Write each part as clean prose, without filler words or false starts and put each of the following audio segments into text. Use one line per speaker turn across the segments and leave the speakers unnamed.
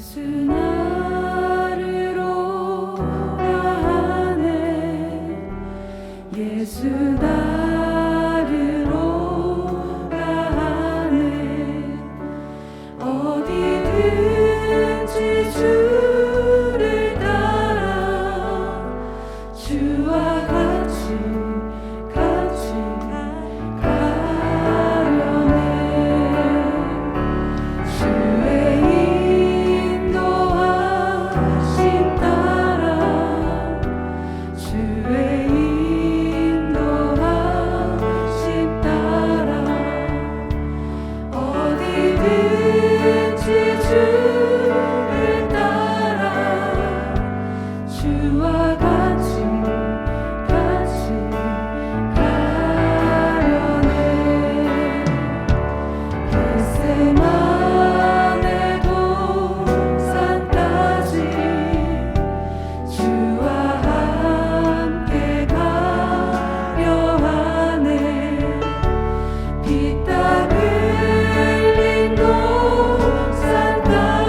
예수 나를 오라 하네 예수 나를 오라 하네 어디든지 주를 따라 주와 같이 가려네 주의 인도하심 따라 주의 인도하심 따라 어디든지 주를 따라 주와 같이 가려네 겟세마네 동산까지 주와 함께 가려 하네 피 땀 흘린 동산까지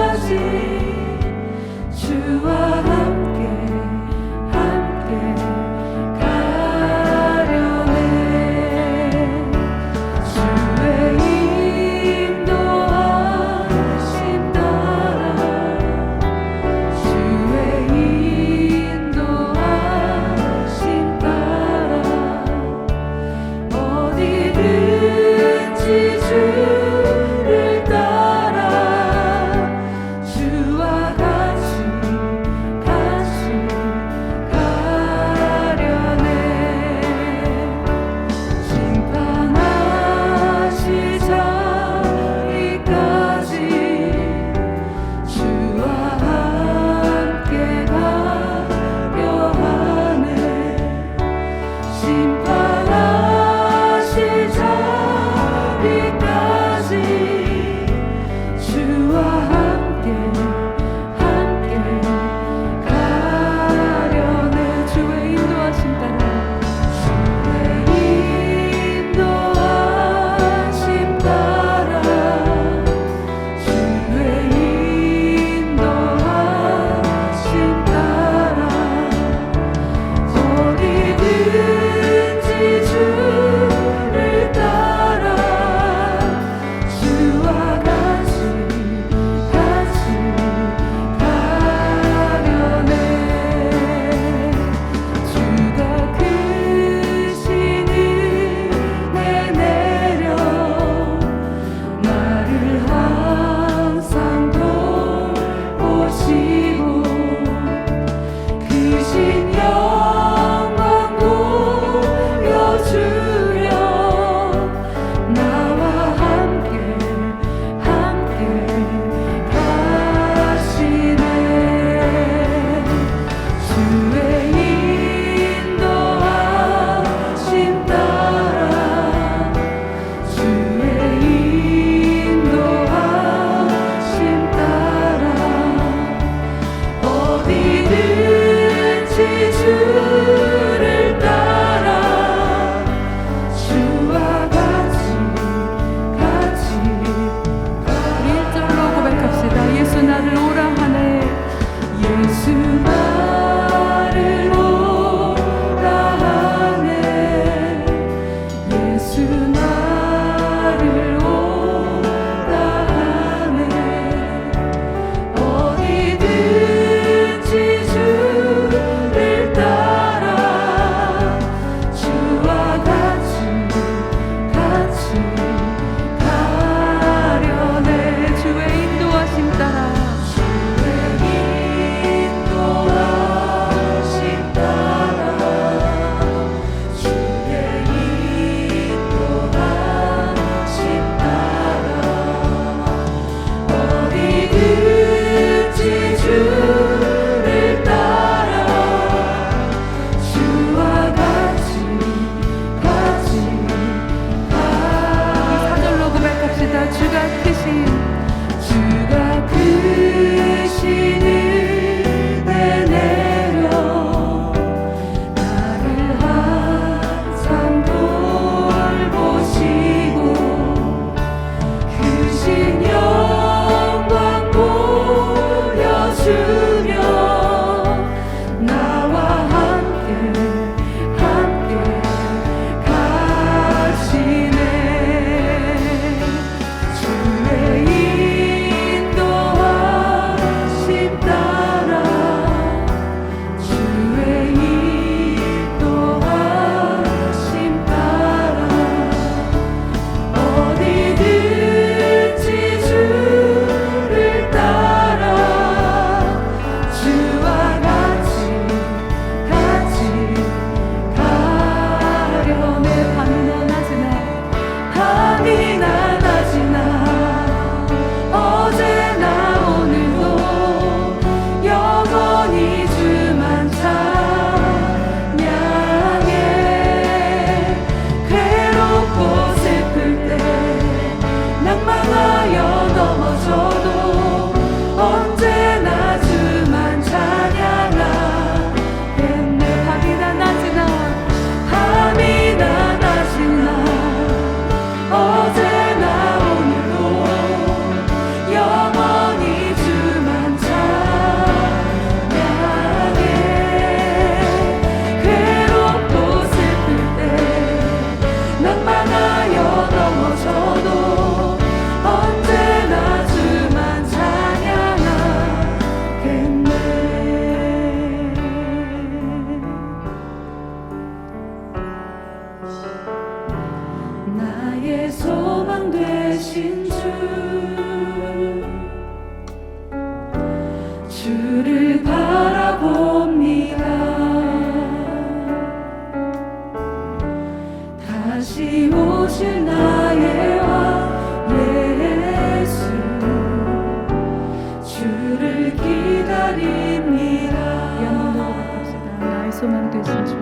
소망 되신 주,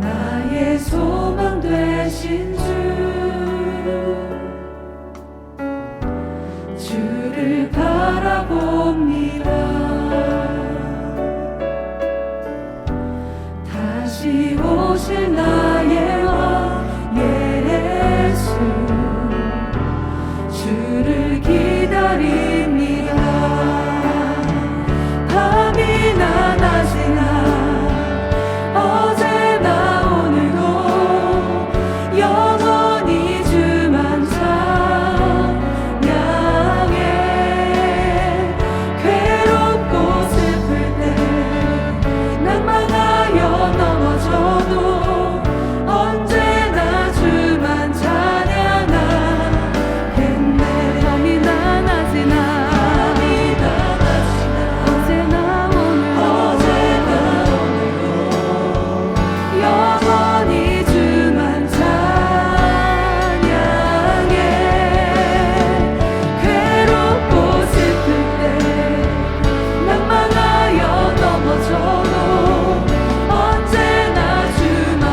나의 소망 되신 주, 주를 바라봅니다. 다시 오실 나의 왕 예수, 주를 기다립니다. 밤이나 낮이나 어제나 오늘도 영원히 주만 찬양해. 괴롭고 슬플 때 낭망하여 넘어져도 언제나 주만 찬양하겠네.
밤이나 낮이나 언제나
영원히 주만 찬양해. 괴롭고 슬플 때 낭망하여 넘어져도 언제나 주만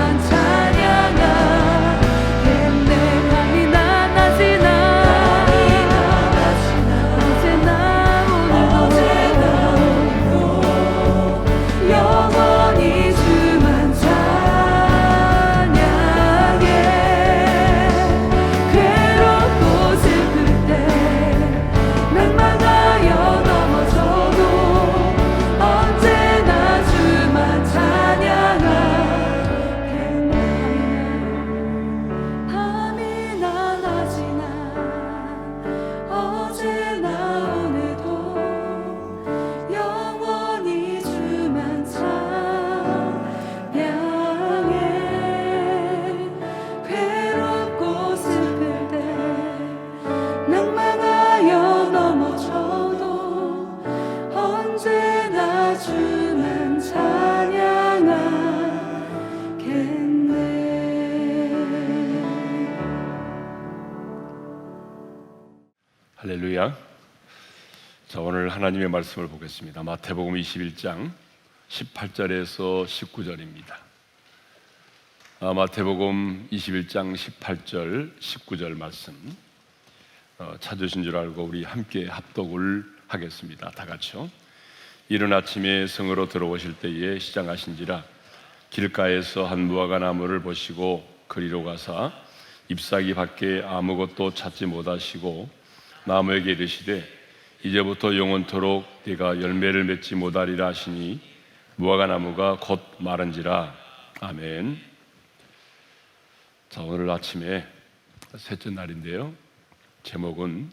찬양하겠네.
밤이나 낮이나 언제나 오늘도
영원히 주만 찬양해. 괴롭고 슬플 때 낭망하여 넘어져도 언제나 주만 찬양하겠네. 밤이나 낮이나 어제나 오늘도 영원히 주만 찬양해. 괴롭고 슬플 때 낭망하여 넘어져도 언제나 주만 찬양하겠네.
할렐루야. 자, 오늘 하나님의 말씀을 보겠습니다. 마태복음 21장 18절에서 19절입니다. 마태복음 21장 18절, 19절 말씀 찾으신 줄 알고 우리 함께 합독을 하겠습니다. 다 같이요. 이른 아침에 성으로 들어오실 때에 시장하신지라 길가에서 한 무화과 나무를 보시고 그리로 가사 잎사귀 밖에 아무것도 찾지 못하시고 나무에게 이르시되 이제부터 영원토록 네가 열매를 맺지 못하리라 하시니 무화과 나무가 곧 마른지라. 아멘. 자, 오늘 아침에 셋째 날인데요, 제목은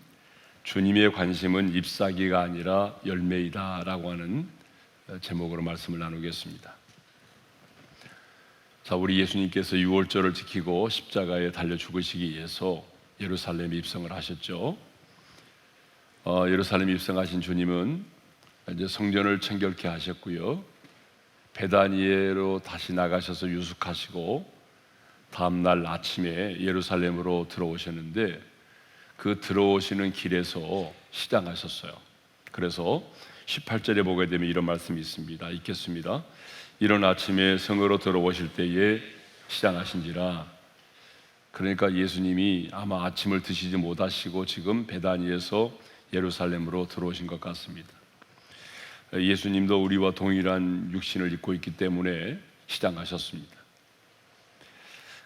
주님의 관심은 잎사귀가 아니라 열매이다 라고 하는 제목으로 말씀을 나누겠습니다. 자, 우리 예수님께서 유월절을 지키고 십자가에 달려 죽으시기 위해서 예루살렘에 입성을 하셨죠. 예루살렘에 입성하신 주님은 이제 성전을 청결케 하셨고요, 베다니에로 다시 나가셔서 유숙하시고 다음날 아침에 예루살렘으로 들어오셨는데 그 들어오시는 길에서 시장하셨어요. 그래서 18절에 보게 되면 이런 말씀이 있습니다. 읽겠습니다. 이른 아침에 성으로 들어오실 때에 시장하신지라. 그러니까 예수님이 아마 아침을 드시지 못하시고 지금 베다니에서 예루살렘으로 들어오신 것 같습니다. 예수님도 우리와 동일한 육신을 입고 있기 때문에 시장하셨습니다.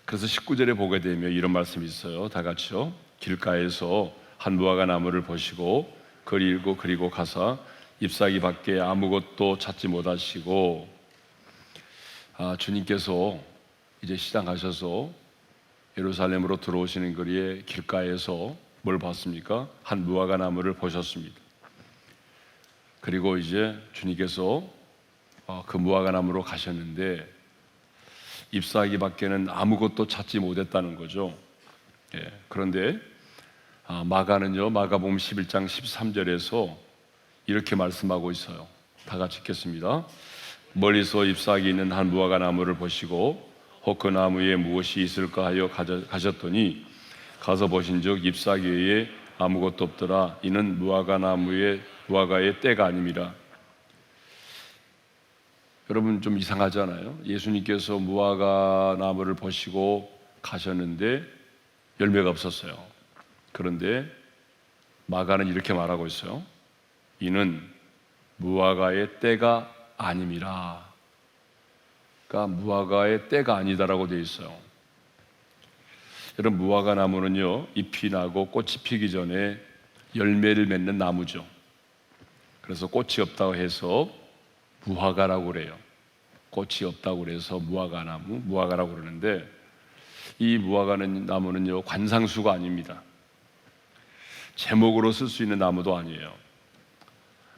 그래서 19절에 보게 되면 이런 말씀이 있어요. 다 같이요. 길가에서 한 무화과 나무를 보시고 그리고 가사 잎사귀 밖에 아무것도 찾지 못하시고, 주님께서 이제 시장하셔서 예루살렘으로 들어오시는 거리에 길가에서 뭘 봤습니까? 한 무화과 나무를 보셨습니다. 그리고 이제 주님께서 그 무화과 나무로 가셨는데 잎사귀 밖에는 아무것도 찾지 못했다는 거죠. 그런데 마가는요, 마가복음 11장 13절에서 이렇게 말씀하고 있어요. 다 같이 읽겠습니다. 멀리서 잎사귀 있는 한 무화과 나무를 보시고 혹 그 나무에 무엇이 있을까 하여 가셨더니 가서 보신즉 잎사귀 외에 아무것도 없더라. 이는 무화과의 때가 아님이라. 여러분 좀 이상하잖아요. 예수님께서 무화과 나무를 보시고 가셨는데 열매가 없었어요. 그런데 마가는 이렇게 말하고 있어요. 이는 무화과의 때가 아님이라. 그러니까 무화과의 때가 아니다라고 되어 있어요. 여러분, 무화과 나무는요, 잎이 나고 꽃이 피기 전에 열매를 맺는 나무죠. 그래서 꽃이 없다고 해서 무화과라고 그래요. 꽃이 없다고 그래서 무화과 나무, 무화과라고 그러는데, 이 무화과 나무는요, 관상수가 아닙니다. 제목으로 쓸 수 있는 나무도 아니에요.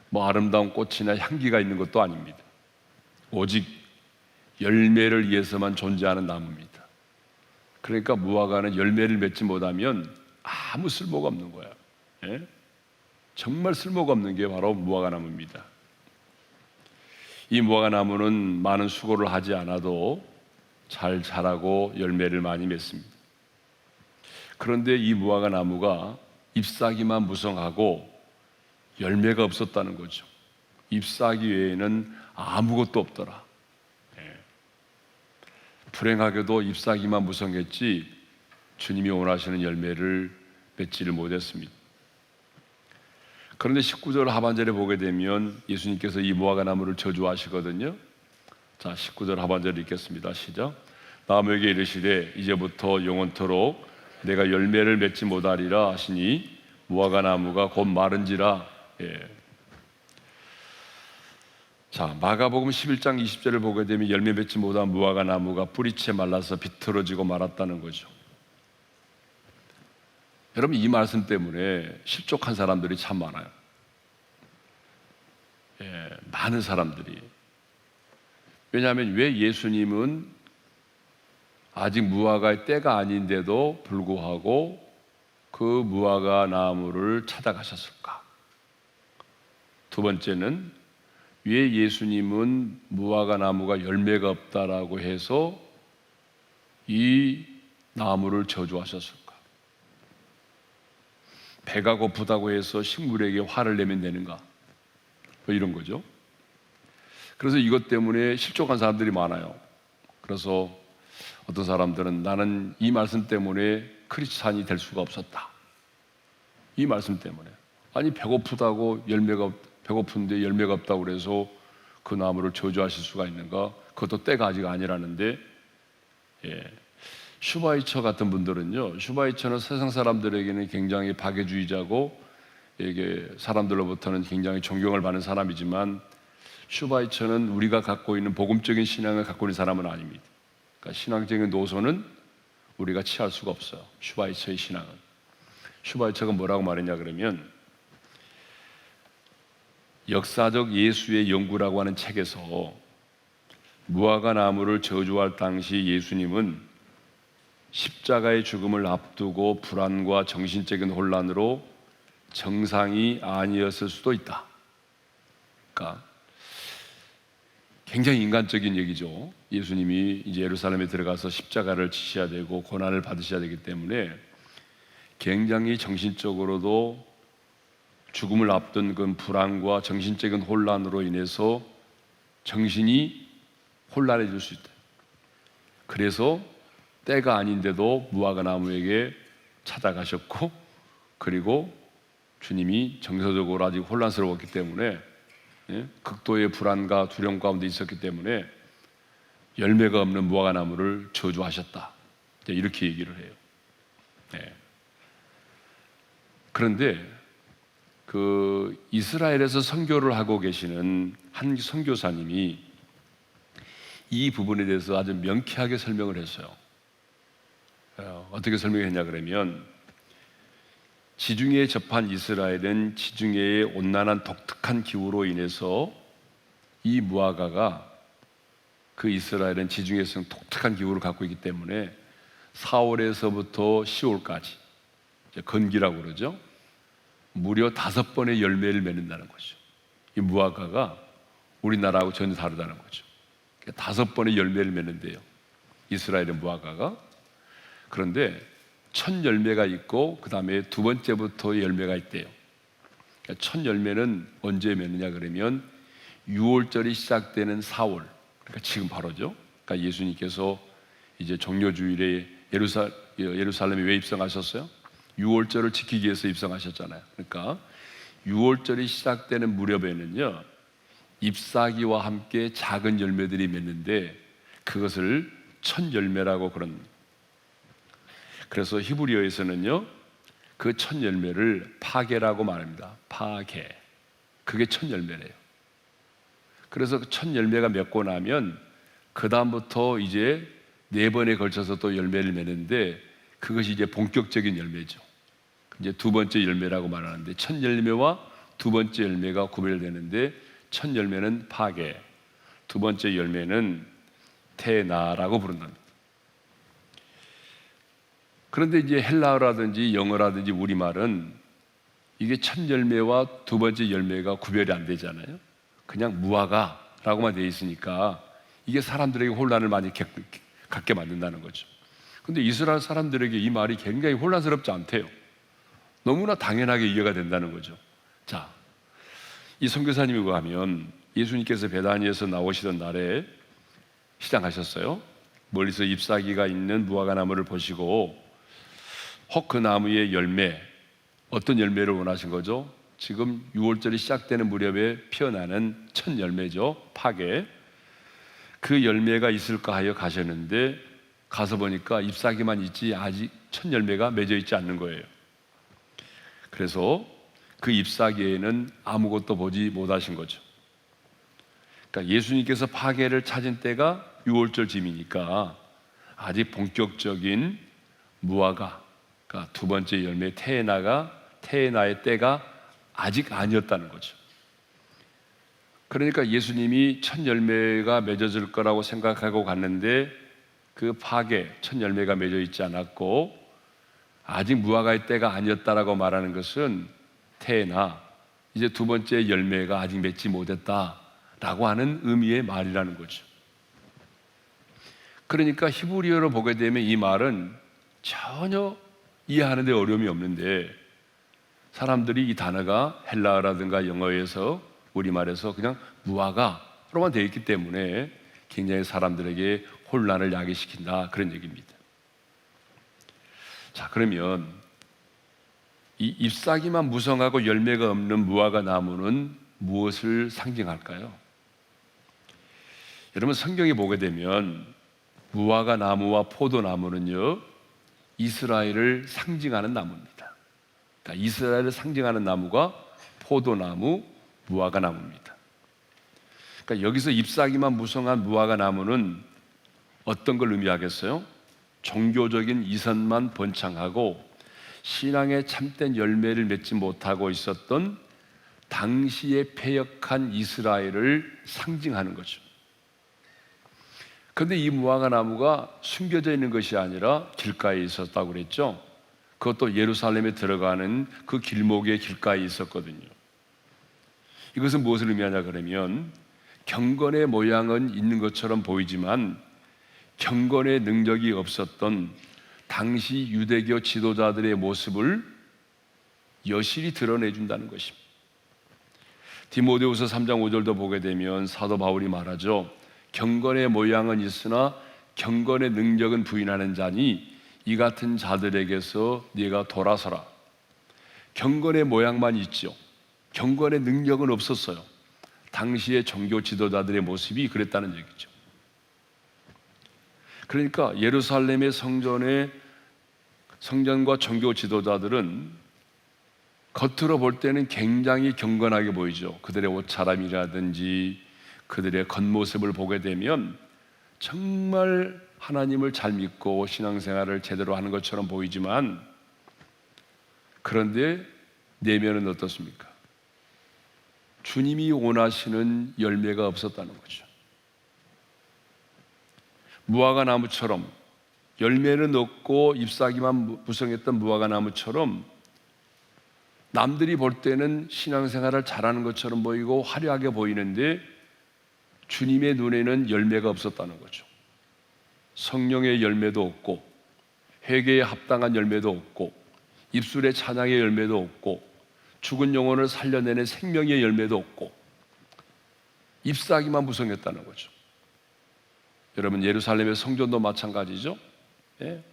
뭐 아름다운 꽃이나 향기가 있는 것도 아닙니다. 오직 열매를 위해서만 존재하는 나무입니다. 그러니까 무화과는 열매를 맺지 못하면 아무 쓸모가 없는 거예요. 예? 정말 쓸모가 없는 게 바로 무화과 나무입니다. 이 무화과 나무는 많은 수고를 하지 않아도 잘 자라고 열매를 많이 맺습니다. 그런데 이 무화과 나무가 잎사귀만 무성하고 열매가 없었다는 거죠. 잎사귀 외에는 아무것도 없더라. 불행하게도 잎사귀만 무성했지 주님이 원하시는 열매를 맺지를 못했습니다. 그런데 19절 하반절에 보게 되면 예수님께서 이 무화과 나무를 저주하시거든요. 자, 19절 하반절 읽겠습니다. 시작. 나무에게 이르시되 이제부터 영원토록 내가 열매를 맺지 못하리라 하시니 무화과 나무가 곧 마른지라. 자, 마가복음 11장 20절을 보게 되면 열매 맺지 못한 무화과 나무가 뿌리채 말라서 비틀어지고 말았다는 거죠. 여러분, 이 말씀 때문에 실족한 사람들이 참 많아요. 많은 사람들이. 왜냐하면 왜 예수님은 아직 무화과의 때가 아닌데도 불구하고 그 무화과 나무를 찾아가셨을까? 두 번째는 왜 예수님은 무화과 나무가 열매가 없다라고 해서 이 나무를 저주하셨을까? 배가 고프다고 해서 식물에게 화를 내면 되는가? 뭐 이런 거죠. 그래서 이것 때문에 실족한 사람들이 많아요. 그래서 어떤 사람들은 나는 이 말씀 때문에 크리스찬이 될 수가 없었다. 이 말씀 때문에. 아니, 배고프다고 배고픈데 열매가 없다고 그래서 그 나무를 저주하실 수가 있는가? 그것도 때가 아직 아니라는데. 슈바이처 같은 분들은요, 슈바이처는 세상 사람들에게는 굉장히 박애주의자고 이게 사람들로부터는 굉장히 존경을 받는 사람이지만 슈바이처는 우리가 갖고 있는 복음적인 신앙을 갖고 있는 사람은 아닙니다. 그러니까 신앙적인 노선은 우리가 취할 수가 없어요. 슈바이처의 신앙은. 슈바이처가 뭐라고 말했냐 그러면 역사적 예수의 연구라고 하는 책에서 무화과 나무를 저주할 당시 예수님은 십자가의 죽음을 앞두고 불안과 정신적인 혼란으로 정상이 아니었을 수도 있다. 그러니까 굉장히 인간적인 얘기죠. 예수님이 이제 예루살렘에 들어가서 십자가를 지셔야 되고 고난을 받으셔야 되기 때문에 굉장히 정신적으로도 죽음을 앞둔 그 불안과 정신적인 혼란으로 인해서 정신이 혼란해질 수 있다. 그래서 때가 아닌데도 무화과 나무에게 찾아가셨고, 그리고 주님이 정서적으로 아직 혼란스러웠기 때문에 극도의 불안과 두려움 가운데 있었기 때문에 열매가 없는 무화과 나무를 저주하셨다. 이렇게 얘기를 해요. 그런데 그 이스라엘에서 선교를 하고 계시는 한 선교사님이 이 부분에 대해서 아주 명쾌하게 설명을 했어요. 어떻게 설명했냐 그러면 지중해에 접한 이스라엘은 지중해의 온난한 독특한 기후로 인해서 이 무화과가 그 이스라엘은 지중해성 독특한 기후를 갖고 있기 때문에 4월에서부터 10월까지 건기라고 그러죠. 무려 5번의 열매를 맺는다는 거죠. 이 무화과가 우리나라하고 전혀 다르다는 거죠. 5번의 열매를 맺는데요, 이스라엘의 무화과가. 그런데 첫 열매가 있고 그 다음에 두 번째부터 열매가 있대요. 첫 열매는 언제 맺느냐 그러면 6월절이 시작되는 4월, 그러니까 지금 바로죠. 그러니까 예수님께서 이제 정료주일에 예루살렘에 왜 입성하셨어요? 유월절을 지키기 위해서 입성하셨잖아요. 그러니까 유월절이 시작되는 무렵에는요, 잎사귀와 함께 작은 열매들이 맺는데 그것을 첫 열매라고 그런. 그래서 히브리어에서는요, 그 첫 열매를 파게라고 말합니다. 파게. 그게 첫 열매래요. 그래서 그 첫 열매가 맺고 나면 그 다음부터 이제 4번에 걸쳐서 또 열매를 맺는데 그것이 이제 본격적인 열매죠. 이제 두 번째 열매라고 말하는데 첫 열매와 두 번째 열매가 구별되는데 첫 열매는 파게, 두 번째 열매는 테나라고 부른답니다. 그런데 이제 헬라어라든지 영어라든지 우리말은 이게 첫 열매와 두 번째 열매가 구별이 안 되잖아요. 그냥 무화과라고만 되어 있으니까 이게 사람들에게 혼란을 많이 갖게 만든다는 거죠. 근데 이스라엘 사람들에게 이 말이 굉장히 혼란스럽지 않대요. 너무나 당연하게 이해가 된다는 거죠. 자, 이 선교사님이 가면 예수님께서 베다니에서 나오시던 날에 시장하셨어요. 멀리서 잎사귀가 있는 무화과 나무를 보시고 혹 그 나무의 열매, 어떤 열매를 원하신 거죠? 지금 6월절이 시작되는 무렵에 피어나는 첫 열매죠. 파게. 그 열매가 있을까 하여 가셨는데 가서 보니까 잎사귀만 있지 아직 첫 열매가 맺어 있지 않는 거예요. 그래서 그 잎사귀에는 아무것도 보지 못하신 거죠. 그러니까 예수님께서 파게를 찾은 때가 6월절 즈음이니까 아직 본격적인 무화과, 그러니까 두 번째 열매 테에나의 때가 아직 아니었다는 거죠. 그러니까 예수님이 첫 열매가 맺어질 거라고 생각하고 갔는데 그 파게, 첫 열매가 맺어 있지 않았고 아직 무화과의 때가 아니었다라고 말하는 것은 테에나, 이제 두 번째 열매가 아직 맺지 못했다라고 하는 의미의 말이라는 거죠. 그러니까 히브리어로 보게 되면 이 말은 전혀 이해하는 데 어려움이 없는데 사람들이 이 단어가 헬라어라든가 영어에서 우리말에서 그냥 무화과로만 되어 있기 때문에 굉장히 사람들에게 혼란을 야기시킨다, 그런 얘기입니다. 자, 그러면 이 잎사귀만 무성하고 열매가 없는 무화과 나무는 무엇을 상징할까요? 여러분, 성경에 보게 되면 무화과 나무와 포도나무는요, 이스라엘을 상징하는 나무입니다. 그러니까 이스라엘을 상징하는 나무가 포도나무, 무화과 나무입니다. 그러니까 여기서 잎사귀만 무성한 무화과 나무는 어떤 걸 의미하겠어요? 종교적인 이선만 번창하고 신앙의 참된 열매를 맺지 못하고 있었던 당시의 패역한 이스라엘을 상징하는 거죠. 그런데 이 무화과 나무가 숨겨져 있는 것이 아니라 길가에 있었다고 그랬죠. 그것도 예루살렘에 들어가는 그 길목의 길가에 있었거든요. 이것은 무엇을 의미하냐 그러면 경건의 모양은 있는 것처럼 보이지만 경건의 능력이 없었던 당시 유대교 지도자들의 모습을 여실히 드러내준다는 것입니다. 디모데후서 3장 5절도 보게 되면 사도 바울이 말하죠. 경건의 모양은 있으나 경건의 능력은 부인하는 자니 이 같은 자들에게서 네가 돌아서라. 경건의 모양만 있죠. 경건의 능력은 없었어요. 당시의 종교 지도자들의 모습이 그랬다는 얘기죠. 그러니까 예루살렘의 성전과 종교 지도자들은 겉으로 볼 때는 굉장히 경건하게 보이죠. 그들의 옷차림이라든지 그들의 겉모습을 보게 되면 정말 하나님을 잘 믿고 신앙생활을 제대로 하는 것처럼 보이지만 그런데 내면은 어떻습니까? 주님이 원하시는 열매가 없었다는 거죠. 무화과 나무처럼 열매는 없고 잎사귀만 무성했던 무화과 나무처럼 남들이 볼 때는 신앙생활을 잘하는 것처럼 보이고 화려하게 보이는데 주님의 눈에는 열매가 없었다는 거죠. 성령의 열매도 없고 회개에 합당한 열매도 없고 입술의 찬양의 열매도 없고 죽은 영혼을 살려내는 생명의 열매도 없고 잎사귀만 무성했다는 거죠. 여러분, 예루살렘의 성전도 마찬가지죠. 예?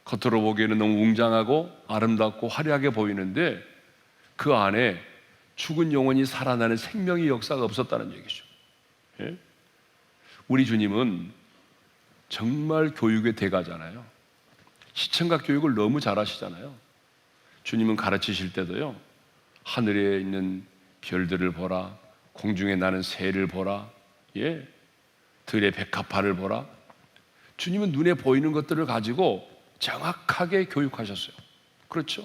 겉으로 보기에는 너무 웅장하고 아름답고 화려하게 보이는데 그 안에 죽은 영혼이 살아나는 생명의 역사가 없었다는 얘기죠. 예? 우리 주님은 정말 교육의 대가잖아요. 시청각 교육을 너무 잘하시잖아요. 주님은 가르치실 때도요, 하늘에 있는 별들을 보라, 공중에 나는 새를 보라, 예, 들의 백합화를 보라. 주님은 눈에 보이는 것들을 가지고 정확하게 교육하셨어요. 그렇죠?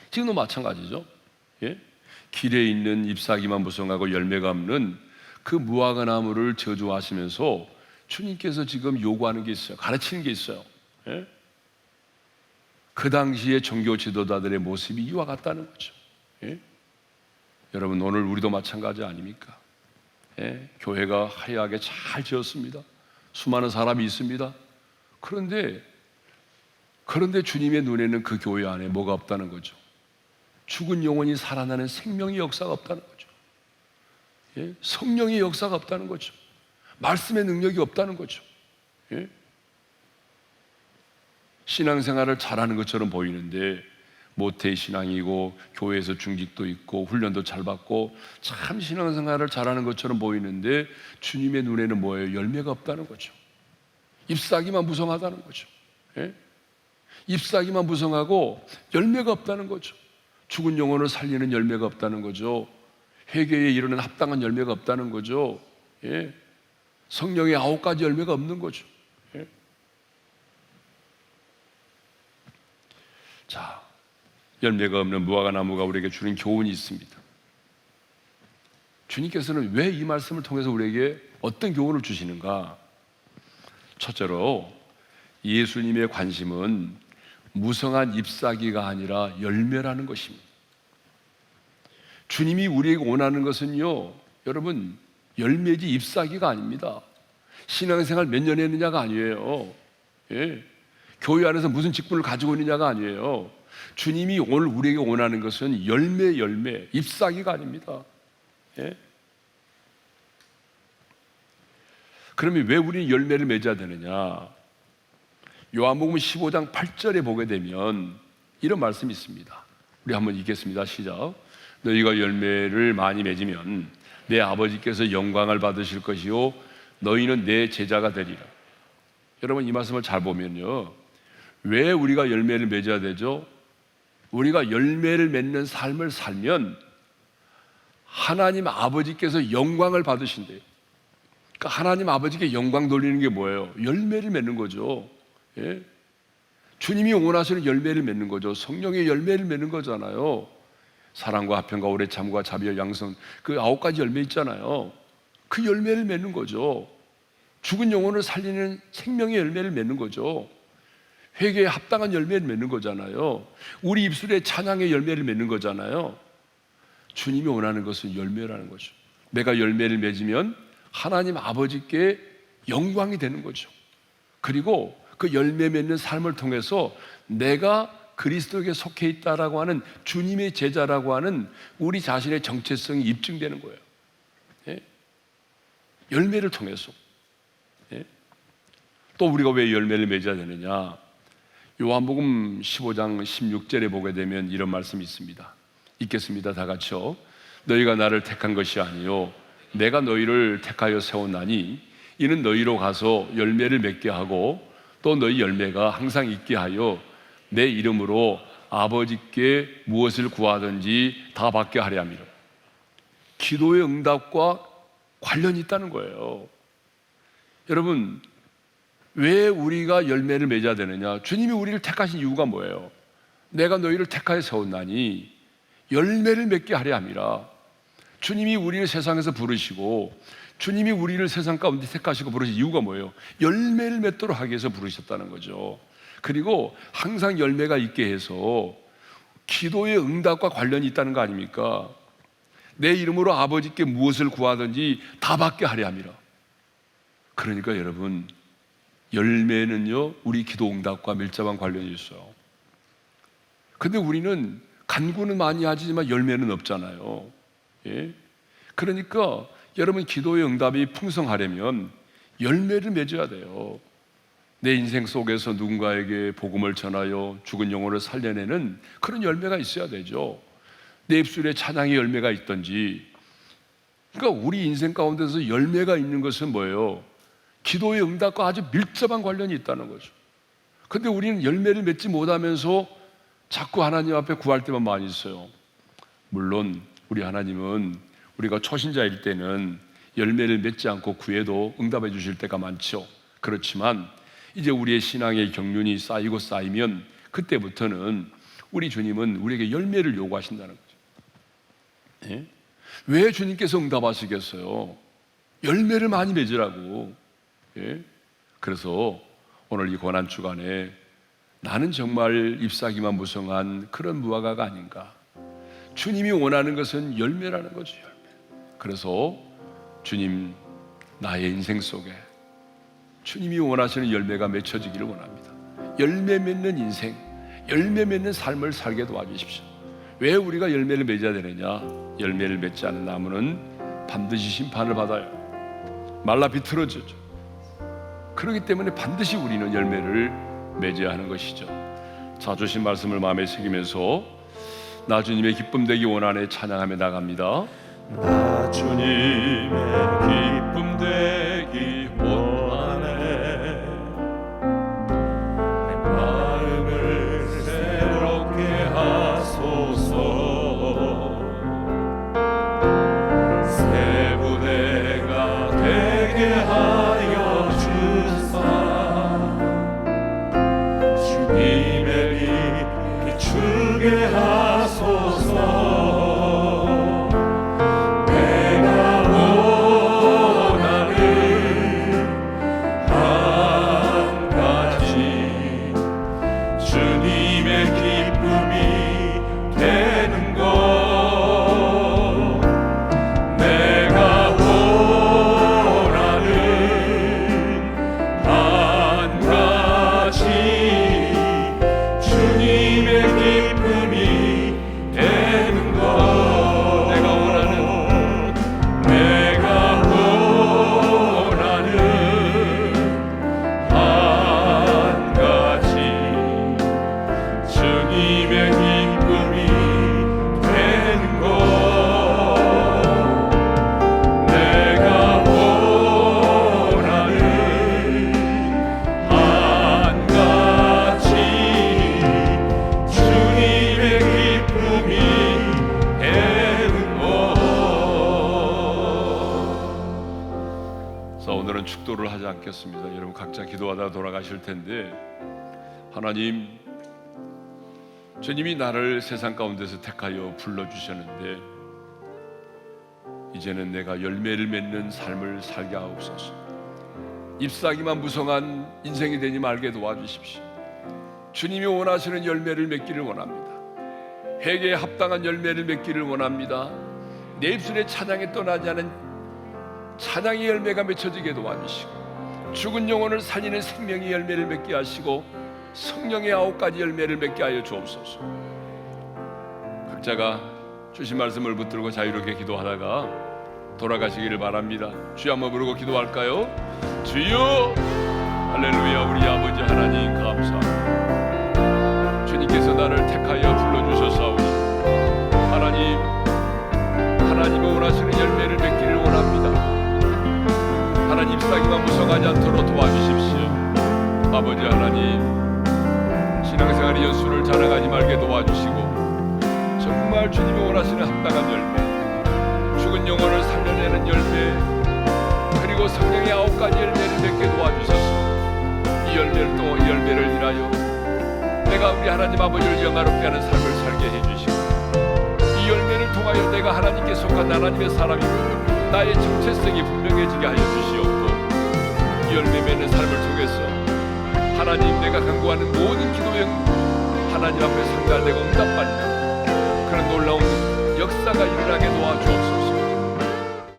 지금도 마찬가지죠. 예? 길에 있는 잎사귀만 무성하고 열매가 없는 그 무화과 나무를 저주하시면서 주님께서 지금 요구하는 게 있어요. 가르치는 게 있어요. 예? 그 당시에 종교 지도자들의 모습이 이와 같다는 거죠. 예? 여러분, 오늘 우리도 마찬가지 아닙니까? 예? 교회가 화려하게 잘 지었습니다. 수많은 사람이 있습니다. 그런데 주님의 눈에는 그 교회 안에 뭐가 없다는 거죠? 죽은 영혼이 살아나는 생명의 역사가 없다는 거죠. 예? 성령의 역사가 없다는 거죠. 말씀의 능력이 없다는 거죠. 예? 신앙생활을 잘하는 것처럼 보이는데 모태 신앙이고 교회에서 중직도 있고 훈련도 잘 받고 참 신앙생활을 잘하는 것처럼 보이는데 주님의 눈에는 뭐예요? 열매가 없다는 거죠. 잎사귀만 무성하다는 거죠. 예? 잎사귀만 무성하고 열매가 없다는 거죠. 죽은 영혼을 살리는 열매가 없다는 거죠. 회개에 이르는 합당한 열매가 없다는 거죠. 예? 성령의 9가지 열매가 없는 거죠. 예? 자, 열매가 없는 무화과 나무가 우리에게 주는 교훈이 있습니다. 주님께서는 왜 이 말씀을 통해서 우리에게 어떤 교훈을 주시는가? 첫째로 예수님의 관심은 무성한 잎사귀가 아니라 열매라는 것입니다. 주님이 우리에게 원하는 것은요, 여러분, 열매지 잎사귀가 아닙니다. 신앙생활 몇 년 했느냐가 아니에요. 예. 교회 안에서 무슨 직분을 가지고 있느냐가 아니에요. 주님이 오늘 우리에게 원하는 것은 열매, 잎사귀가 아닙니다. 예? 그러면 왜 우리는 열매를 맺어야 되느냐? 요한복음 15장 8절에 보게 되면 이런 말씀이 있습니다. 우리 한번 읽겠습니다. 시작. 너희가 열매를 많이 맺으면 내 아버지께서 영광을 받으실 것이요 너희는 내 제자가 되리라. 여러분, 이 말씀을 잘 보면요, 왜 우리가 열매를 맺어야 되죠? 우리가 열매를 맺는 삶을 살면 하나님 아버지께서 영광을 받으신대요. 그러니까 하나님 아버지께 영광 돌리는 게 뭐예요? 열매를 맺는 거죠. 예? 주님이 원하시는 열매를 맺는 거죠. 성령의 열매를 맺는 거잖아요. 사랑과 화평과 오래 참과 자비와 양선, 그 9가지 열매 있잖아요. 그 열매를 맺는 거죠. 죽은 영혼을 살리는 생명의 열매를 맺는 거죠. 회개에 합당한 열매를 맺는 거잖아요. 우리 입술에 찬양의 열매를 맺는 거잖아요. 주님이 원하는 것은 열매라는 거죠. 내가 열매를 맺으면 하나님 아버지께 영광이 되는 거죠. 그리고 그 열매 맺는 삶을 통해서 내가 그리스도에게 속해 있다라고 하는 주님의 제자라고 하는 우리 자신의 정체성이 입증되는 거예요. 예? 열매를 통해서. 예? 또 우리가 왜 열매를 맺어야 되느냐? 요한복음 15장 16절에 보게 되면 이런 말씀이 있습니다. 읽겠습니다. 다 같이요. 너희가 나를 택한 것이 아니요 내가 너희를 택하여 세웠나니 이는 너희로 가서 열매를 맺게 하고 또 너희 열매가 항상 있게 하여 내 이름으로 아버지께 무엇을 구하든지 다 받게 하려 함이라. 기도의 응답과 관련이 있다는 거예요. 여러분, 왜 우리가 열매를 맺어야 되느냐? 주님이 우리를 택하신 이유가 뭐예요? 내가 너희를 택하여 세웠나니 열매를 맺게 하려 함이라. 주님이 우리를 세상에서 부르시고 주님이 우리를 세상 가운데 택하시고 부르신 이유가 뭐예요? 열매를 맺도록 하기 위해서 부르셨다는 거죠. 그리고 항상 열매가 있게 해서 기도의 응답과 관련이 있다는 거 아닙니까? 내 이름으로 아버지께 무엇을 구하든지 다 받게 하려 함이라. 그러니까 여러분, 열매는요, 우리 기도 응답과 밀접한 관련이 있어요. 근데 우리는 간구는 많이 하지만 열매는 없잖아요. 예? 그러니까 여러분, 기도의 응답이 풍성하려면 열매를 맺어야 돼요. 내 인생 속에서 누군가에게 복음을 전하여 죽은 영혼을 살려내는 그런 열매가 있어야 되죠. 내 입술에 찬양의 열매가 있든지. 그러니까 우리 인생 가운데서 열매가 있는 것은 뭐예요? 기도의 응답과 아주 밀접한 관련이 있다는 거죠. 근데 우리는 열매를 맺지 못하면서 자꾸 하나님 앞에 구할 때만 많이 있어요. 물론 우리 하나님은 우리가 초신자일 때는 열매를 맺지 않고 구해도 응답해 주실 때가 많죠. 그렇지만 이제 우리의 신앙의 경륜이 쌓이고 쌓이면 그때부터는 우리 주님은 우리에게 열매를 요구하신다는 거죠. 예? 왜 주님께서 응답하시겠어요? 열매를 많이 맺으라고. 예? 그래서 오늘 이 고난 주간에 나는 정말 잎사귀만 무성한 그런 무화과가 아닌가. 주님이 원하는 것은 열매라는 거죠. 열매. 그래서 주님, 나의 인생 속에 주님이 원하시는 열매가 맺혀지기를 원합니다. 열매 맺는 인생, 열매 맺는 삶을 살게 도와주십시오. 왜 우리가 열매를 맺어야 되느냐? 열매를 맺지 않은 나무는 반드시 심판을 받아요. 말라 비틀어지죠. 그렇기 때문에 반드시 우리는 열매를 맺어야 하는 것이죠. 자, 주신 말씀을 마음에 새기면서 나 주님의 기쁨 되기 원하네 찬양하며 나갑니다.
나 주님의 기쁨 되기 원하네. 내 마음을 새롭게 하소서. 새 부대가 되게 하여 주사. 주님의 빛 비추게 하소서.
축도를 하지 않겠습니다. 여러분 각자 기도하다 돌아가실 텐데, 하나님, 주님이 나를 세상 가운데서 택하여 불러주셨는데 이제는 내가 열매를 맺는 삶을 살게 하옵소서. 잎사귀만 무성한 인생이 되지 말게 도와주십시오. 주님이 원하시는 열매를 맺기를 원합니다. 회개에 합당한 열매를 맺기를 원합니다. 내 입술에 찬양이 떠나지 않은 찬양의 열매가 맺혀지게 도와주시고, 죽은 영혼을 살리는 생명의 열매를 맺게 하시고, 성령의 9가지 열매를 맺게 하여 주옵소서. 각자가 주신 말씀을 붙들고 자유롭게 기도하다가 돌아가시기를 바랍니다. 주여 한번 부르고 기도할까요? 주여, 할렐루야. 우리 아버지 하나님 감사합니다. 주님께서 나를 택하여 불러주셨사오니 하나님이 원하시는 열매를 맺기를 원합니다. 하나님, 잎사귀만 무성하지 않도록 도와주십시오. 아버지 하나님, 신앙생활의 연수를 자랑하지 말게 도와주시고, 정말 주님이 원하시는 합당한 열매, 죽은 영혼을 살려내는 열매, 그리고 성령의 9가지 열매를 맺게 도와주셔서 이 열매를 인하여 내가 우리 하나님 아버지를 영화롭게 하는 삶을 살게 해주시고, 이 열매를 통하여 내가 하나님께 속한 하나님의 사람이고 나의 정체성이 분명해지게 하여 주시옵고, 이 열매 맺는 삶을 통해서 하나님, 내가 간구하는 모든 기도에 하나님 앞에 상달되고 응답받는 그런 놀라운 역사가 일어나게 도와주옵소서.